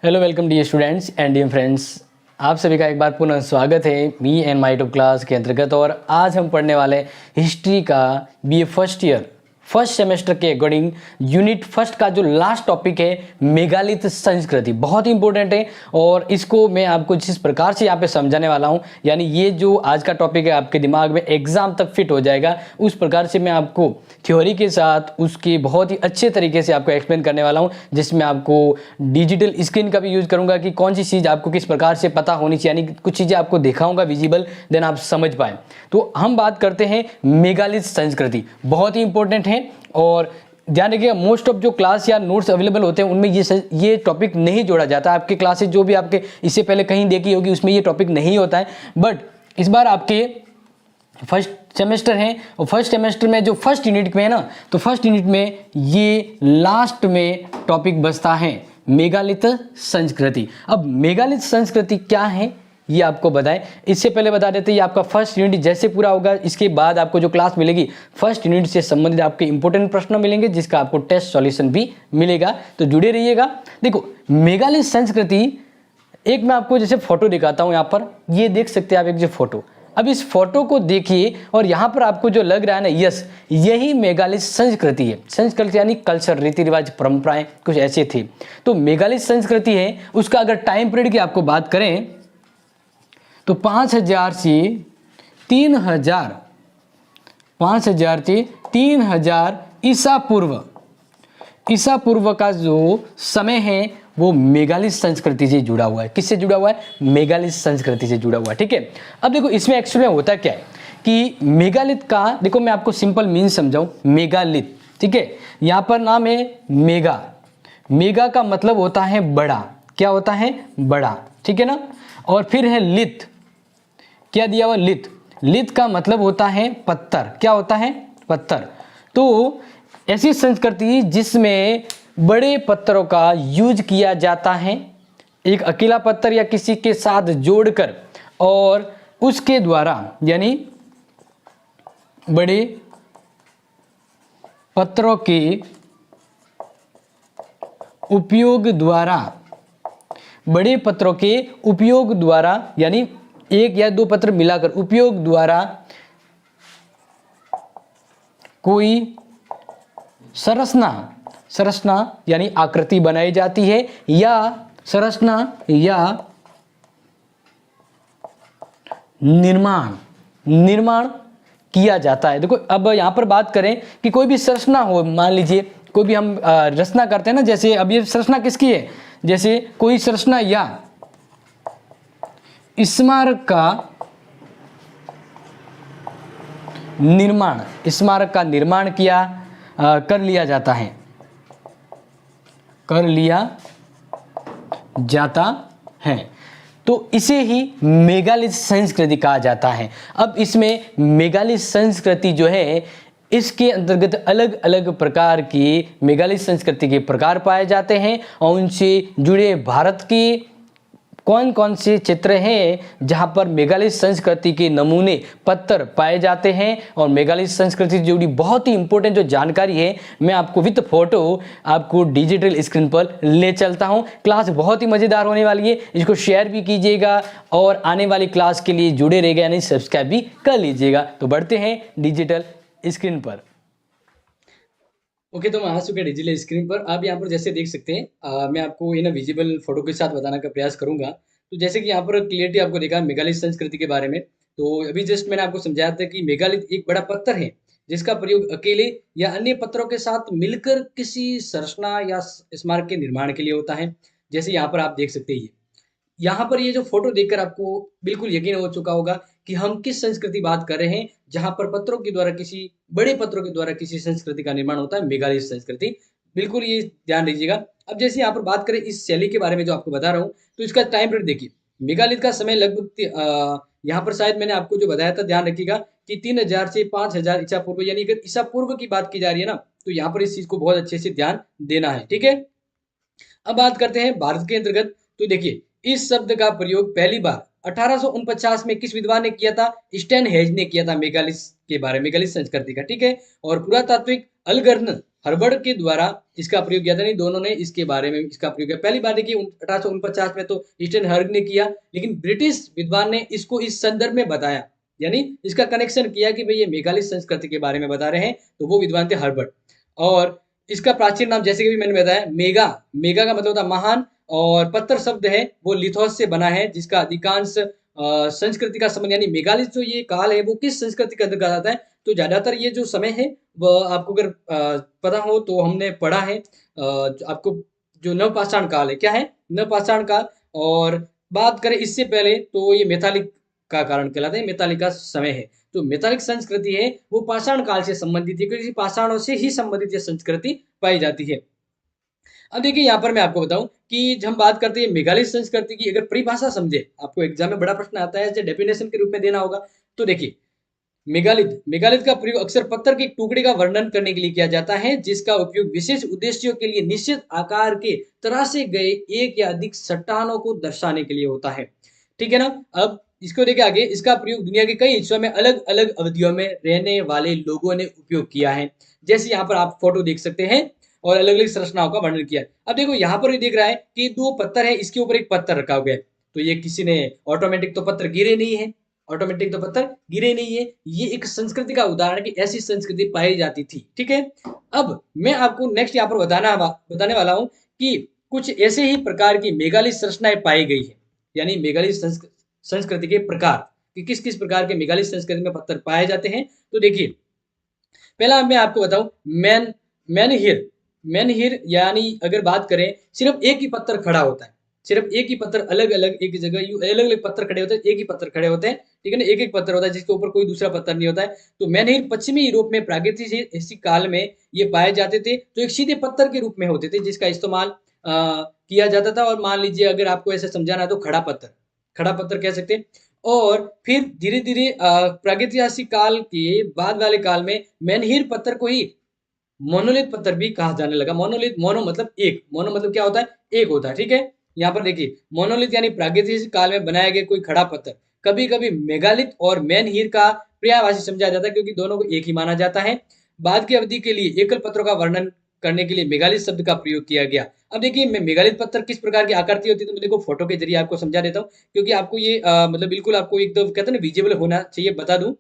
Hello welcome dear students and dear friends. आप सभी का एक बार पुनः स्वागत है me and my YouTube class के अंतर्गत। और आज हम पढ़ने वाले हिस्ट्री का BA first year first semester के अकॉर्डिंग यूनिट फर्स्ट का जो लास्ट टॉपिक है मेगालिथ संस्कृति, बहुत ही इंपॉर्टेंट है। और इसको मैं आपको जिस प्रकार से यहाँ पे समझाने वाला हूँ, यानी ये जो आज का टॉपिक है आपके दिमाग में एग्जाम तक फिट हो जाएगा, उस प्रकार से मैं आपको थ्योरी के साथ उसके बहुत ही अच्छे तरीके से आपको एक्सप्लेन करने वाला हूँ, जिसमें आपको डिजिटल स्क्रीन का भी यूज़ करूँगा कि कौन सी चीज़ आपको किस प्रकार से पता होनी चाहिए, यानी कुछ चीज़ें आपको दिखाऊंगा विजिबल, देन आप समझ पाए। तो हम बात करते हैं मेगालिथ संस्कृति, बहुत ही इंपॉर्टेंट है। और ध्यान रखिएगा, मोस्ट ऑफ जो क्लास या नोट्स अवेलेबल होते हैं उनमें ये टॉपिक नहीं जोड़ा जाता। आपके क्लासेस जो भी आपके इससे पहले कहीं देखी होगी उसमें ये टॉपिक नहीं होता है, बट इस बार आपके फर्स्ट सेमेस्टर है और फर्स्ट सेमेस्टर में जो फर्स्ट यूनिट में है ना, तो फर्स्ट यूनिट में ये लास्ट में टॉपिक बचता है मेगालिथ संस्कृति। अब मेगालिथ संस्कृति क्या है ये आपको बताएं, इससे पहले बता देते हैं ये आपका फर्स्ट यूनिट जैसे पूरा होगा, इसके बाद आपको जो क्लास मिलेगी फर्स्ट यूनिट से संबंधित आपके इंपॉर्टेंट प्रश्न मिलेंगे, जिसका आपको टेस्ट सॉल्यूशन भी मिलेगा, तो जुड़े रहिएगा। देखो मेगालिथ संस्कृति, एक मैं आपको जैसे फोटो दिखाता हूँ, यहाँ पर ये देख सकते हैं आप एक जो फोटो। अब इस फोटो को देखिए और यहाँ पर आपको जो लग रहा है ना, यस यही मेगालिथ संस्कृति है। संस्कृति यानी कल्चर, रीति रिवाज, परंपराएं कुछ ऐसे थे। तो मेगालिथ संस्कृति है, उसका अगर टाइम पीरियड की आपको बात करें तो 5000 से 3000 ईसा पूर्व का जो समय है वो मेगालिथ संस्कृति से जुड़ा हुआ है। किससे जुड़ा हुआ है? मेगालिथ संस्कृति से जुड़ा हुआ है। ठीक है, अब देखो इसमें एक्चुअली में होता क्या है कि मेगालिथ का, देखो मैं आपको सिंपल मीन समझाऊं। मेगालिथ, ठीक है, यहाँ पर नाम है मेगा। मेगा का मतलब होता है बड़ा। क्या होता है? बड़ा, ठीक है ना। और फिर है लिथ, क्या दिया हुआ? लिथ। लिथ का मतलब होता है पत्थर। क्या होता है? पत्थर। तो ऐसी संस्कृति जिसमें बड़े पत्थरों का यूज किया जाता है, एक अकेला पत्थर या किसी के साथ जोड़कर, और उसके द्वारा यानी बड़े पत्थरों के उपयोग द्वारा, बड़े पत्थरों के उपयोग द्वारा यानी एक या दो पत्थर मिलाकर उपयोग द्वारा कोई संरचना यानी आकृति बनाई जाती है, या संरचना या निर्माण किया जाता है। देखो अब यहां पर बात करें कि कोई भी संरचना हो, मान लीजिए कोई भी हम रचना करते हैं ना, जैसे अब ये संरचना किसकी है? जैसे कोई संरचना या स्मारक का निर्माण कर लिया जाता है, तो इसे ही मेगालिथ संस्कृति कहा जाता है। अब इसमें मेगालिथ संस्कृति जो है, इसके अंतर्गत अलग अलग प्रकार की मेगालिथ संस्कृति के प्रकार पाए जाते हैं, और उनसे जुड़े भारत के कौन कौन से क्षेत्र हैं जहां पर मेगालिथ संस्कृति के नमूने पत्थर पाए जाते हैं। और मेगालिथ संस्कृति से जुड़ी बहुत ही इंपॉर्टेंट जो जानकारी है, मैं आपको विद फोटो आपको डिजिटल स्क्रीन पर ले चलता हूं। क्लास बहुत ही मजेदार होने वाली है, इसको शेयर भी कीजिएगा और आने वाली क्लास के लिए जुड़े रहिएगा, यानी सब्सक्राइब भी कर लीजिएगा। तो बढ़ते हैं डिजिटल स्क्रीन पर। ओके, तो मैं आ चुके हैं डिजिटल स्क्रीन पर। आप यहाँ पर जैसे देख सकते हैं, मैं आपको इन विजिबल फोटो के साथ बताने का प्रयास करूंगा। तो जैसे कि यहाँ पर क्लियरिटी आपको देखा मेगालिथ संस्कृति के बारे में, तो अभी जस्ट मैंने आपको समझाया था कि मेगालिथ एक बड़ा पत्थर है जिसका प्रयोग अकेले या अन्य पत्थरों के साथ मिलकर किसी संरचना या स्मारक के निर्माण के लिए होता है। जैसे यहाँ पर आप देख सकते हैं, यहाँ पर ये जो फोटो देखकर आपको बिल्कुल यकीन हो चुका होगा कि हम किस संस्कृति बात कर रहे हैं, जहां पर पत्थरों के द्वारा बड़े पत्थरों के द्वारा किसी संस्कृति का निर्माण होता है, मेगालिथ संस्कृति। बिल्कुल ये ध्यान दीजिएगा। अब जैसे यहाँ पर बात करें इस शैली के बारे में जो आपको बता रहा हूँ, तो इसका टाइम पीरियड देखिए। मेगालिथ का समय लगभग यहाँ पर शायद मैंने आपको जो बताया था, ध्यान रखिएगा कि 3000 से 5000 ईसा पूर्व, यानी अगर ईसा पूर्व की बात की जा रही है ना, तो यहाँ पर इस चीज को बहुत अच्छे से ध्यान देना है। ठीक है, अब बात करते हैं भारत के अंतर्गत। तो देखिए इस शब्द का प्रयोग पहली बार 1849 में किस विद्वान ने किया था? स्टैनहेज ने किया था मेगालिथ के बारे में, मेगालिथ संस्कृति का। ठीक है, और पुरातात्विक अलगर्न हर्बर्ट के द्वारा इसका प्रयोग किया था। नहीं, दोनों ने इसके बारे में इसका प्रयोग किया। पहली बार देखिए 1849 में तो ईस्टर्न हर्ग ने किया, लेकिन ब्रिटिश विद्वान ने इसको इस संदर्भ में बताया, यानी इसका कनेक्शन किया कि भाई ये मेघालय संस्कृति के बारे में बता रहे हैं, तो वो विद्वान थे हर्बर्ट। और इसका प्राचीन नाम जैसे कि भी मैंने बताया मेगा, मेगा का मतलब होता है महान, और पत्थर शब्द है वो लिथोस से बना है, जिसका अधिकांश संस्कृति का संबंध, यानी मेघालय जो ये काल है वो किस संस्कृति के अंतर्गत आता है, तो ज्यादातर ये जो समय है वह आपको अगर पता हो तो हमने पढ़ा है आपको जो नवपाषाण काल है, क्या है नवपाषाण काल। और बात करें इससे पहले तो ये मैथालिक का कारण कहलाता है, मैथालिक का समय है। तो मैथालिक संस्कृति है वो पाषाण काल से संबंधित है, क्योंकि पाषाणों से ही संबंधित ये संस्कृति पाई जाती है। अब देखिए यहाँ पर मैं आपको बताऊं कि जब हम बात करते हैं मेघालय संस्कृति की, अगर परिभाषा समझे, आपको एग्जाम में बड़ा प्रश्न आता है जैसे डेफिनेशन के रूप में देना होगा, तो देखिए मेगालिथ, मेगालिथ का प्रयोग अक्सर पत्थर के एक टुकड़े का वर्णन करने के लिए किया जाता है, जिसका उपयोग विशेष उद्देश्यों के लिए निश्चित आकार के तराशे गए एक या अधिक चट्टानों को दर्शाने के लिए होता है। ठीक है ना। अब इसको देखे आगे, इसका प्रयोग दुनिया के कई हिस्सों में अलग अलग अवधियों में रहने वाले लोगों ने उपयोग किया है। जैसे यहाँ पर आप फोटो देख सकते हैं, और अलग अलग संरचनाओं का वर्णन किया है। अब देखो यहाँ पर भी देख रहा है कि दो पत्थर है, इसके ऊपर एक पत्थर रखा हुआ है, तो ये किसी ने ऑटोमेटिक तो पत्थर गिरे नहीं है, ऑटोमेटिक तो पत्थर गिरे नहीं है। ये एक संस्कृति का उदाहरण है कि ऐसी संस्कृति पाई जाती थी। ठीक है। अब मैं आपको नेक्स्ट यहाँ पर बताने वाला हूँ कि कुछ ऐसे ही प्रकार की मेघालय संरचनाएं पाई गई है, यानी मेघालय संस्कृति के प्रकार कि किस किस प्रकार के मेघालय संस्कृति में पत्थर पाए जाते हैं। तो देखिए पहला मैं आपको बताऊं मैनहिर, मैनहिर यानी अगर बात करें सिर्फ एक ही पत्थर खड़ा होता है, सिर्फ एक ही पत्थर अलग अलग एक जगह अलग अलग पत्थर खड़े होते हैं, एक ही पत्थर खड़े होते हैं, ठीक है ना, एक एक पत्थर होता है जिसके ऊपर कोई दूसरा पत्थर नहीं होता है। तो मैनहिर पश्चिमी यूरोप में प्रागैतिहासिक काल में ये पाए जाते थे, जो एक सीधे पत्थर के रूप में होते थे जिसका इस्तेमाल किया जाता था। और मान लीजिए अगर आपको ऐसे समझाना है तो खड़ा पत्थर, खड़ा पत्थर कह सकते हैं। और फिर धीरे धीरे प्रागैतिहासिक काल के बाद वाले काल में मैनहिर पत्थर को ही मोनोलिथ पत्थर भी कहा जाने लगा। मोनोलिथ, मोनो मतलब एक, मोनो मतलब क्या होता है, एक होता है। ठीक है। यहाँ पर देखिए मोनोलिथ यानी प्रागैतिहासिक काल में बनाया गया कोई खड़ा पत्थर, कभी कभी मेगालिथ और मैनहीर का पर्यायवाची समझा जाता है, क्योंकि दोनों को एक ही माना जाता है। बाद की अवधि के लिए एकल पत्थरों का वर्णन करने के लिए मेगालिथ शब्द का प्रयोग किया गया। अब देखिए मैं मेगालिथ पत्थर किस प्रकार की आकृति होती है, तो मैं देखो फोटो के जरिए आपको समझा देता हूँ, क्योंकि आपको ये मतलब बिल्कुल आपको एकदम कहते हैं ना विजिबल होना चाहिए, बता दूं।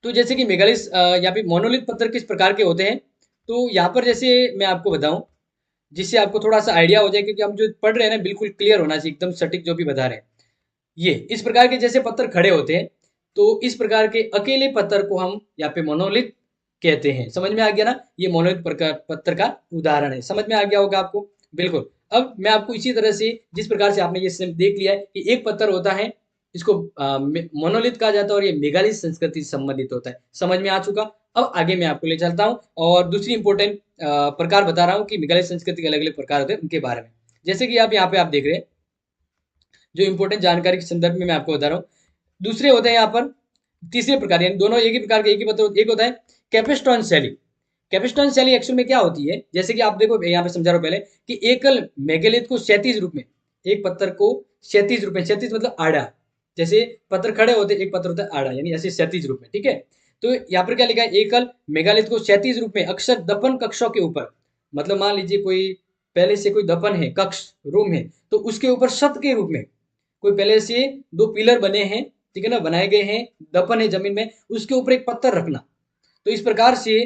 तो जैसे कि मेगालिथ यहाँ पे मोनोलिथ पत्थर किस प्रकार के होते हैं, तो यहाँ पर जैसे मैं आपको बताऊं जिससे आपको थोड़ा सा आइडिया हो जाए, क्योंकि हम जो पढ़ रहे हैं ना बिल्कुल क्लियर होना चाहिए, एकदम सटीक जो भी बता रहे हैं। ये इस प्रकार के जैसे पत्थर खड़े होते हैं, तो इस प्रकार के अकेले पत्थर को हम यहाँ पे मोनोलिथ कहते हैं। समझ में आ गया ना, ये मोनोलिथ पत्थर का उदाहरण है, समझ में आ गया होगा आपको। बिल्कुल। अब मैं आपको इसी तरह से जिस प्रकार से आपने ये देख लिया है कि एक पत्थर होता है, इसको मोनोलिथ कहा जाता है, और ये मेगालिथ संस्कृति से संबंधित होता है। समझ में आ चुका। अब आगे मैं आपको ले चलता हूँ और दूसरी इंपॉर्टेंट प्रकार बता रहा हूँ कि मेघालय संस्कृति के अलग अलग प्रकार होते हैं उनके बारे में। जैसे कि आप यहाँ पे आप देख रहे हैं, जो इंपॉर्टेंट जानकारी के संदर्भ में मैं आपको बता रहा हूँ। दूसरे होते हैं यहाँ पर तीसरे प्रकार, यानी दोनों एक ही प्रकार के, एक ही पत्थर, एक होता है कैपेस्टोन शैली। कैपेस्टोन शैली एक्चुअल में क्या होती है, जैसे कि आप देखो यहाँ पे समझा रहा हूँ पहले कि एकल मेगालिथ को क्षैतिज रूप में, एक पत्थर को क्षैतिज रूप में, क्षैतिज मतलब आड़ा, जैसे पत्थर खड़े होते एक पत्थर होता है आड़ा, यानी ऐसे क्षैतिज रूप में। ठीक है। तो यहाँ पर क्या लिखा है, एकल मेगालिथ को क्षैतिज रूप में अक्सर दफन कक्षों के ऊपर, मतलब मान लीजिए कोई पहले से कोई दफन है, कक्ष रूम है, तो उसके ऊपर छत के रूप में कोई पहले से दो पिलर बने हैं, ठीक है ना, बनाए गए हैं, दफन है जमीन में, उसके ऊपर एक पत्थर रखना। तो इस प्रकार से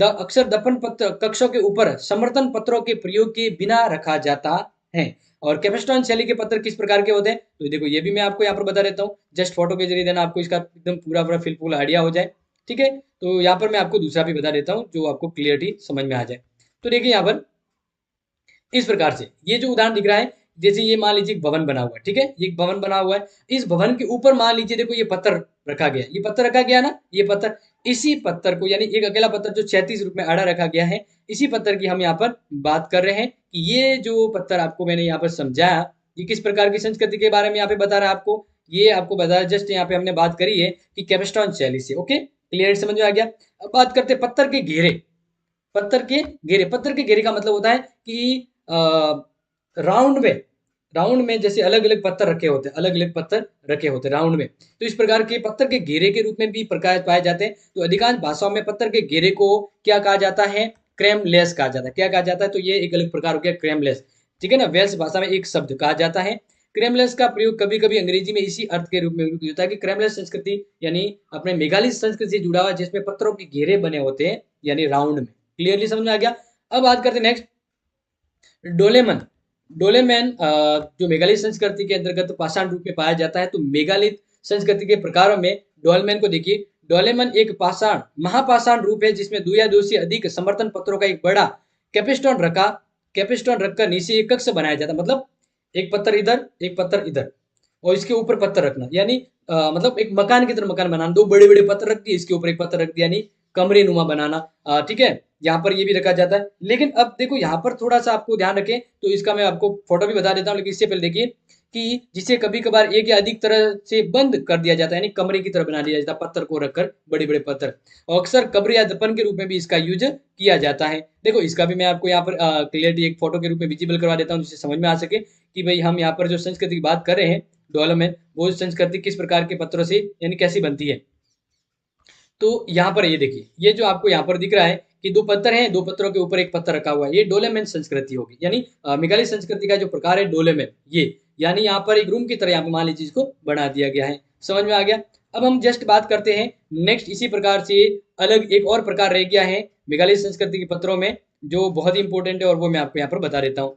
अक्सर दफन पत्थर कक्षों के ऊपर समर्थन पत्थरों के प्रयोग के बिना रखा जाता है। और कैपेस्टोन शैली के पत्थर किस प्रकार के होते हैं, तो देखो ये भी मैं आपको यहाँ पर बता देता हूँ, जस्ट फोटो के जरिए देना आपको इसका एकदम पूरा पूरा फुल आइडिया हो जाए। ठीक है। तो यहाँ पर मैं आपको दूसरा भी बता देता हूँ जो आपको क्लियरिटी समझ में आ जाए। तो देखिए यहाँ पर इस प्रकार से ये जो उदाहरण दिख रहा है, जैसे ये मान लीजिए एक भवन बना हुआ है, ठीक है, ये एक भवन बना हुआ है, इस भवन के ऊपर मान लीजिए देखो ये पत्थर रखा गया, ये पत्थर रखा गया ना, ये पत्थर, इसी पत्थर को, यानी एक अकेला पत्थर जो क्षैतिज रूप में आड़ा रखा गया है, इसी पत्थर की हम यहाँ पर बात कर रहे हैं कि ये जो पत्थर आपको मैंने यहाँ पर समझाया, ये किस प्रकार की संस्कृति के बारे में यहाँ पे बता रहा है आपको, ये आपको बता रहा है, जस्ट यहाँ पे हमने बात करी है कि कैपेस्टोन शैली से। ओके, क्लियर समझ में आ गया। अब बात करते हैं पत्थर के घेरे। पत्थर के घेरे, पत्थर के घेरे का मतलब होता है कि राउंड में, राउंड में जैसे अलग अलग पत्थर रखे होते हैं, अलग अलग पत्थर रखे होते हैं राउंड में, तो इस प्रकार के पत्थर के घेरे के रूप में भी प्रकार पाए जाते हैं। तो अधिकांश भाषाओं में पत्थर के घेरे को क्या कहा जाता है, क्रेमलेस कहा जाता है। क्या कहा जाता है? तो ये एक अलग प्रकार हो गया क्रेमलेस, ठीक है ना। वेल्स भाषा में एक शब्द कहा जाता है। क्रेमलेस का प्रयोग कभी कभी अंग्रेजी में इसी अर्थ के रूप में भी होता है कि क्रेमलेस संस्कृति यानी अपने मेघालय संस्कृति से जुड़ा हुआ, जिसमें पत्थरों के घेरे बने होते हैं यानी राउंड में। क्लियरली समझ में आ गया। अब बात करते हैं नेक्स्ट, डोलेमन। डोलेमन जो मेघालय संस्कृति के अंतर्गत पाषाण रूप में पाया जाता है। तो मेघालय संस्कृति के प्रकारों में डोलेमन को देखिए। डोलेमन एक पाषाण महापाषाण रूप है जिसमें दो या दो से अधिक समर्थन पत्थरों का एक बड़ा कैपेस्टोन रखकर नीचे एक कक्ष बनाया जाता है। मतलब एक पत्थर इधर एक पत्थर इधर और इसके ऊपर पत्थर रखना, यानी मतलब एक मकान की तरह मकान बनाना। दो बड़े बड़े पत्थर रख दिए, इसके ऊपर एक पत्थर रख दिया, यानी कमरे नुमा बनाना। ठीक है, यहाँ पर ये भी रखा जाता है। लेकिन अब देखो यहाँ पर थोड़ा सा आपको ध्यान रखें, तो इसका मैं आपको फोटो भी बता देता हूँ, लेकिन इससे पहले देखिए कि जिसे कभी कभार एक या अधिक तरह से बंद कर दिया जाता है, यानी कमरे की तरह बना दिया जाता है पत्थर को रखकर, बड़े बड़े पत्थर। और अक्सर कब्र या दफन के रूप में भी इसका यूज किया जाता है। देखो इसका भी मैं आपको यहाँ पर क्लियरली एक फोटो के रूप में विजिबल करवा देता हूँ, जिससे समझ में आ सके कि भाई हम यहाँ पर जो संस्कृति की बात कर रहे हैं डेवलपमेंट, वो संस्कृति किस प्रकार के पत्थरों से यानी कैसी बनती है। तो यहाँ पर ये देखिए, ये जो आपको यहाँ पर दिख रहा है कि दो पत्थर हैं, दो पत्थरों के ऊपर एक पत्थर रखा हुआ है, ये डोलेमेन संस्कृति होगी। यानी मेघालय संस्कृति का जो प्रकार है डोलेमेन, ये यानी यहाँ पर एक रूम की तरह यहाँ पे मान लीजिए इसको बना दिया गया है। समझ में आ गया। अब हम जस्ट बात करते हैं नेक्स्ट, इसी प्रकार से अलग एक और प्रकार रह गया है मेघालय संस्कृति के पत्थरों में, जो बहुत ही इंपॉर्टेंट है और वो मैं आपको यहाँ पर बता देता हूँ।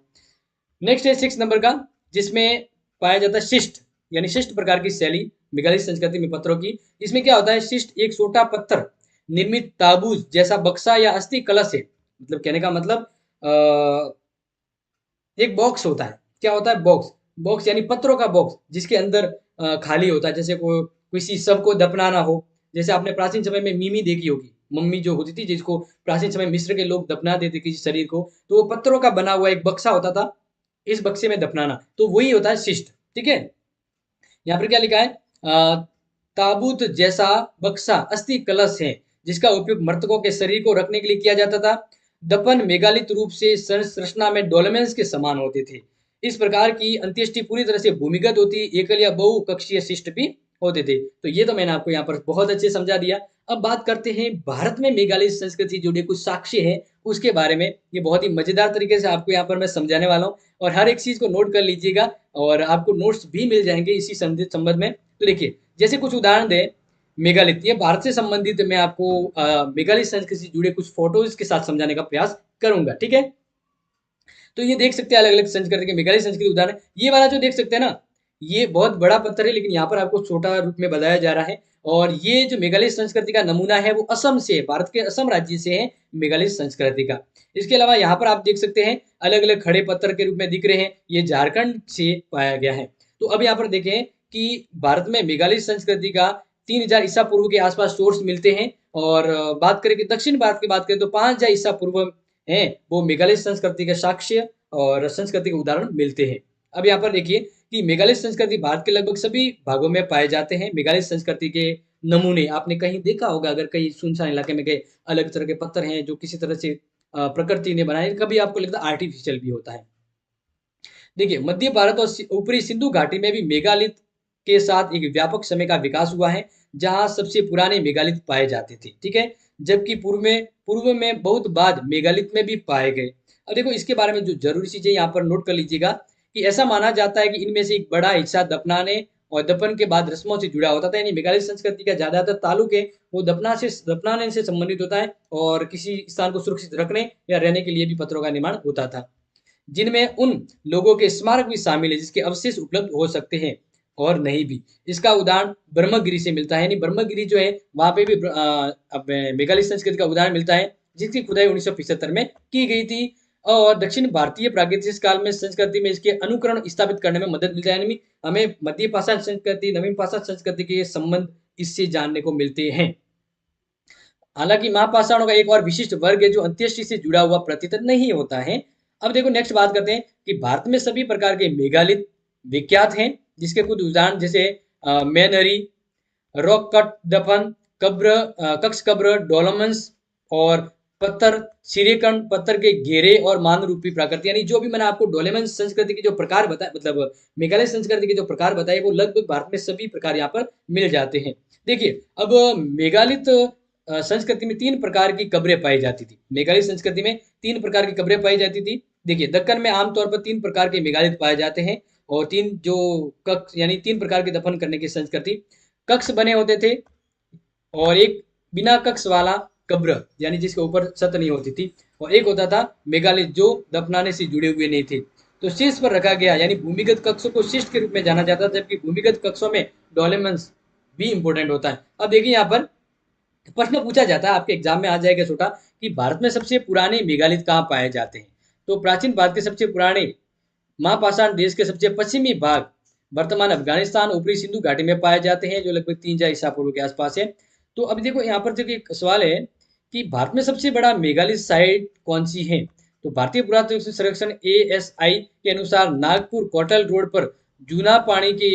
नेक्स्ट है 6 नंबर का, जिसमें पाया जाता है शिष्ट, यानी शिष्ट प्रकार की शैली मेघालय संस्कृति में पत्थरों की। इसमें क्या होता है, शिष्ट एक छोटा पत्थर निर्मित ताबूत जैसा बक्सा या अस्थि कलश है। मतलब कहने का मतलब एक बॉक्स होता है। क्या होता है? बॉक्स। बॉक्स यानी पत्थरों का बॉक्स, जिसके अंदर खाली होता है, जैसे को किसी शव को दफनाना हो। जैसे आपने प्राचीन समय में मिमी देखी होगी, मम्मी जो होती थी जिसको प्राचीन समय मिस्र के लोग दफना देते किसी शरीर को, तो वो पत्थरों का बना हुआ एक बक्सा होता था, इस बक्से में दफनाना, तो वही होता है शिष्ट। ठीक है, यहाँ पर क्या लिखा है, ताबूत जैसा बक्सा अस्थि कलश है जिसका उपयोग मृतकों के शरीर को रखने के लिए किया जाता था। दफन मेघालित रूप से संरचना में डोलमेंस के समान होते थे। इस प्रकार की अंत्येष्टि पूरी तरह से भूमिगत होती, एकल या बहुकक्षीय शिष्ट भी होते थे। तो ये तो मैंने आपको यहाँ पर बहुत अच्छे समझा दिया। अब बात करते हैं भारत में मेघालय संस्कृति जुड़े कुछ साक्ष्य हैं उसके बारे में। ये बहुत ही मजेदार तरीके से आपको यहाँ पर मैं समझाने वाला हूँ, और हर एक चीज को नोट कर लीजिएगा, और आपको नोट्स भी मिल जाएंगे इसी संबंध में। तो देखिए, जैसे कुछ उदाहरण दें, मेघालय, ये भारत से संबंधित मैं आपको मेघालय संस्कृति से जुड़े कुछ फोटोज के साथ समझाने का प्रयास करूंगा। ठीक है, तो ये देख सकते हैं अलग अलग संस्कृति के मेघालय संस्कृति उदाहरण। ये वाला जो देख सकते हैं ना, ये बहुत बड़ा पत्थर है, लेकिन यहाँ पर आपको छोटा रूप में बताया जा रहा है। और ये जो मेघालय संस्कृति का नमूना है वो असम से, भारत के असम राज्य से है मेघालय संस्कृति का। इसके अलावा यहाँ पर आप देख सकते हैं अलग अलग खड़े पत्थर के रूप में दिख रहे हैं, ये झारखंड से पाया गया है। तो अब यहाँ पर देखें कि भारत में मेघालय संस्कृति का 3000 ईसा पूर्व के आसपास सोर्स मिलते हैं। और बात करें कि दक्षिण भारत की बात करें तो 5000 ईसा पूर्व हैं, वो मेघालय संस्कृति के साक्ष्य और संस्कृति के उदाहरण मिलते हैं। अब यहाँ पर देखिए कि मेघालय संस्कृति भारत के लगभग सभी भागों में पाए जाते हैं। मेघालय संस्कृति के नमूने आपने कहीं देखा होगा, अगर कहीं सुनसान इलाके में गए, अलग तरह के पत्थर हैं जो किसी तरह से प्रकृति ने बनाए, कभी आपको लगता है आर्टिफिशियल भी होता है। देखिए, मध्य भारत और ऊपरी सिंधु घाटी में भी मेगालिथ के साथ एक व्यापक समय का विकास हुआ है, जहां सबसे पुराने मेगालिथ पाए जाते थे। ठीक है, जबकि पूर्व में बहुत बाद मेगालिथ में भी पाए गए। अब देखो इसके बारे में जो जरूरी चीजें यहाँ पर नोट कर लीजिएगा कि ऐसा माना जाता है कि इनमें से एक बड़ा हिस्सा दफनाने और दफन के बाद रस्मों से जुड़ा होता था। यानी मेघालय संस्कृति का ज्यादातर ताल्लुक है वो दफनाने से संबंधित होता है, और किसी स्थान को सुरक्षित रखने या रहने के लिए भी पत्थरों का निर्माण होता था, जिनमें उन लोगों के स्मारक भी शामिल है जिसके अवशेष उपलब्ध हो सकते हैं और नहीं भी। इसका उदाहरण ब्रह्मगिरी से मिलता है। यानी ब्रह्मगिरी जो है वहां पे भी मेघालय संस्कृति का उदाहरण मिलता है, जिसकी खुदाई 1975 में की गई थी। और दक्षिण भारतीय प्रागैतिहासिक काल में संस्कृति में इसके अनुकरण स्थापित करने में मदद मिलता है। यानी हमें मध्य पाषाण संस्कृति, नवीन पाषाण संस्कृति के संबंध इससे जानने को मिलते हैं। हालांकि महापाषाणों का एक और विशिष्ट वर्ग है जो अंत्येष्टि से जुड़ा हुआ प्रतीत नहीं होता है। अब देखो नेक्स्ट बात करते हैं कि भारत में सभी प्रकार के मेगालिथ विख्यात हैं, जिसके कुछ उदाहरण जैसे मैनरी, रॉक कट दफन, कक्ष कब्र, डोलमन्स और पत्थर सिरेकन, पत्थर के घेरे और मान रूपी प्राकृति। यानी जो भी मैंने आपको डोलेमन संस्कृति के जो प्रकार बताए, मतलब मेघालय संस्कृति के जो प्रकार बताए, वो लगभग भारत में सभी प्रकार यहाँ पर मिल जाते हैं। देखिए, अब मेगालिथ संस्कृति में 3 प्रकार की कब्रें पाई जाती थी। मेगालिथ संस्कृति में 3 प्रकार की कब्रें पाई जाती थी। देखिए, दक्कन में आमतौर पर 3 प्रकार के मेगालिथ पाए जाते हैं और 3 जो कक्ष यानी 3 प्रकार के दफन करने की संस्कृति, कक्ष बने होते थे और एक बिना कक्ष वाला कब्र यानी जिसके ऊपर छत नहीं होती थी, और एक होता था मेगालिथ जो दफनाने से जुड़े हुए नहीं थे। तो शीर्ष पर रखा गया यानी भूमिगत कक्षों को शिष्ट के रूप में जाना जाता था, जबकि भूमिगत कक्षों में डोलेमेंस भी इंपॉर्टेंट होता है। अब देखिए यहाँ पर प्रश्न पूछा जाता है, आपके एग्जाम में आ जाएगा छोटा, कि भारत में सबसे पुराने मेगालिथ कहाँ पाए जाते हैं। तो प्राचीन भारत के सबसे पुराने महापाषाण देश के सबसे पश्चिमी भाग वर्तमान अफगानिस्तान ऊपरी सिंधु घाटी में पाए जाते हैं, जो लगभग 3000 ईसा पूर्व के आसपास है। तो अब देखो यहाँ पर देखिए एक सवाल है कि भारत में सबसे बड़ा मेगालिथ साइट कौन सी है। तो भारतीय पुरातत्व सर्वेक्षण ASI के अनुसार नागपुर कोटल रोड पर जूना पानी के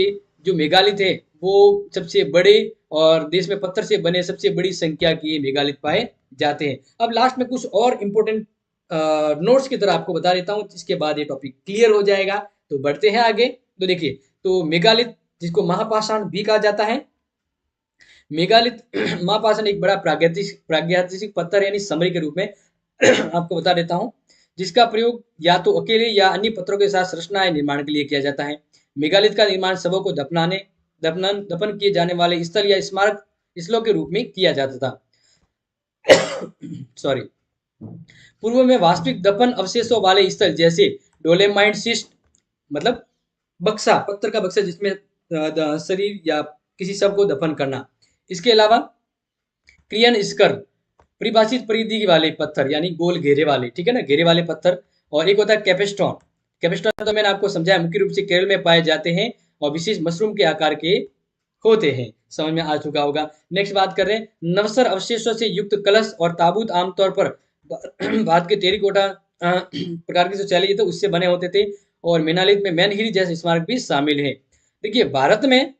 जो मेगालिथ है वो सबसे बड़े और देश में पत्थर से बने सबसे बड़ी संख्या के मेगालिथ पाए जाते हैं। अब लास्ट में कुछ और इम्पोर्टेंट नोट्स की तरह आपको बता देता हूँ, इसके बाद ये टॉपिक क्लियर हो जाएगा। तो बढ़ते हैं आगे। तो देखिए, तो मेगालिथ जिसको महापाषाण भी कहा जाता है, मेगालिथ महापाषाण एक बड़ा प्रागैतिहासिक पत्थर यानी समरी के रूप में आपको बता देता हूँ, जिसका प्रयोग या तो अकेले या अन्य पत्थरों के साथ संरचनाएं निर्माण के लिए किया जाता है। मेगालिथ का निर्माण शवों को दफन किए जाने वाले स्थल या स्मारक स्थलों के रूप में किया जाता था। सॉरी। पूर्व में वास्तविक दफन अवशेषों वाले स्थल जैसे डोलेमाइट शिस्ट, मतलब बक्सा, पत्थर का बक्सा जिसमें शरीर या किसी शव को दफन करना। इसके अलावा क्रियन स्कर, परिभाषित परिधि वाले पत्थर यानी गोल घेरे वाले, ठीक है ना, घेरे वाले पत्थर। और एक होता है कैपेस्टोन। कैपेस्टोन तो मैंने आपको समझाया, मुख्य रूप से केरल में पाए जाते हैं और विशेष मशरूम के आकार के होते हैं, समझ में आ चुका होगा। नेक्स्ट बात कर रहे हैं, नवसर अवशेषों से युक्त कलश और ताबूत आमतौर पर भारत के टेरिकोटा प्रकार की जो शैली थे उससे बने होते थे, और मेनालिथ में मैनहिरी जैसे स्मारक भी शामिल है। देखिए, भारत में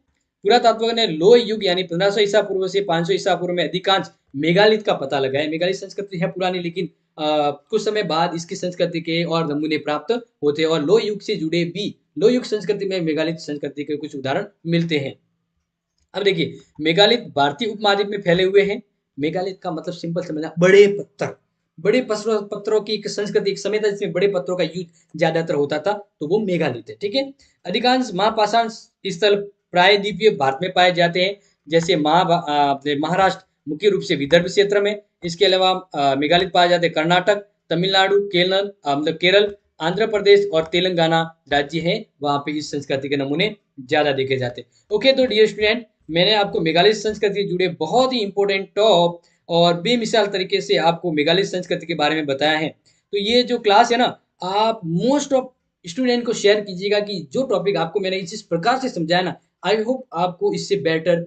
पुरातत्व ने लोह युग यानी 1500 ईसा पूर्व से 500 ईसा पूर्व में अधिकांश मेगालिथ का पता लगाया। मेगालिथ संस्कृति है पुरानी, लेकिन कुछ समय बाद इसकी संस्कृति के और नमूने प्राप्त होते हैं, और लोह युग से जुड़े भी लोह युग संस्कृति में मेगालिथ संस्कृति के कुछ उदाहरण मिलते हैं। अब देखिए, मेगालिथ भारतीय उपमहाद्वीप में फैले हुए हैं। मेगालिथ का मतलब सिंपल समझना, बड़े पत्थर, बड़े पत्थरों की एक संस्कृति, एक समय था जिसमें बड़े पत्थरों का यूज ज्यादातर होता था, तो वो मेगालिथ है, ठीक है। अधिकांश महापाषाण स्थल प्रायद्वीपीय भारत में पाए जाते हैं, जैसे महाराष्ट्र, मुख्य रूप से विदर्भ क्षेत्र में। इसके अलावा मेगालिथ पाए जाते हैं कर्नाटक, तमिलनाडु, मतलब केरल, आंध्र प्रदेश और तेलंगाना राज्य है, वहां पे इस संस्कृति के नमूने ज्यादा देखे जाते हैं। ओके, तो डियर स्टूडेंट, मैंने आपको मेगालिथ संस्कृति से जुड़े बहुत ही इंपॉर्टेंट टॉप और बेमिसाल तरीके से आपको मेगालिथ संस्कृति के बारे में बताया है। तो ये जो क्लास है ना, आप मोस्ट ऑफ स्टूडेंट को शेयर कीजिएगा कि जो टॉपिक आपको मैंने इस प्रकार से समझाया ना, आई होप आपको इससे बेटर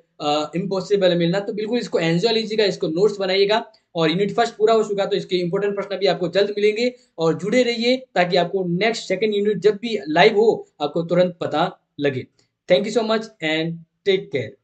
इम्पॉसिबल मिलना। तो बिल्कुल इसको एंजॉय लीजिएगा, इसको नोट्स बनाइएगा, और यूनिट फर्स्ट पूरा हो चुका तो इसके इंपॉर्टेंट प्रश्न भी आपको जल्द मिलेंगे। और जुड़े रहिए ताकि आपको नेक्स्ट सेकंड यूनिट जब भी लाइव हो आपको तुरंत पता लगे। Thank you so much and take care.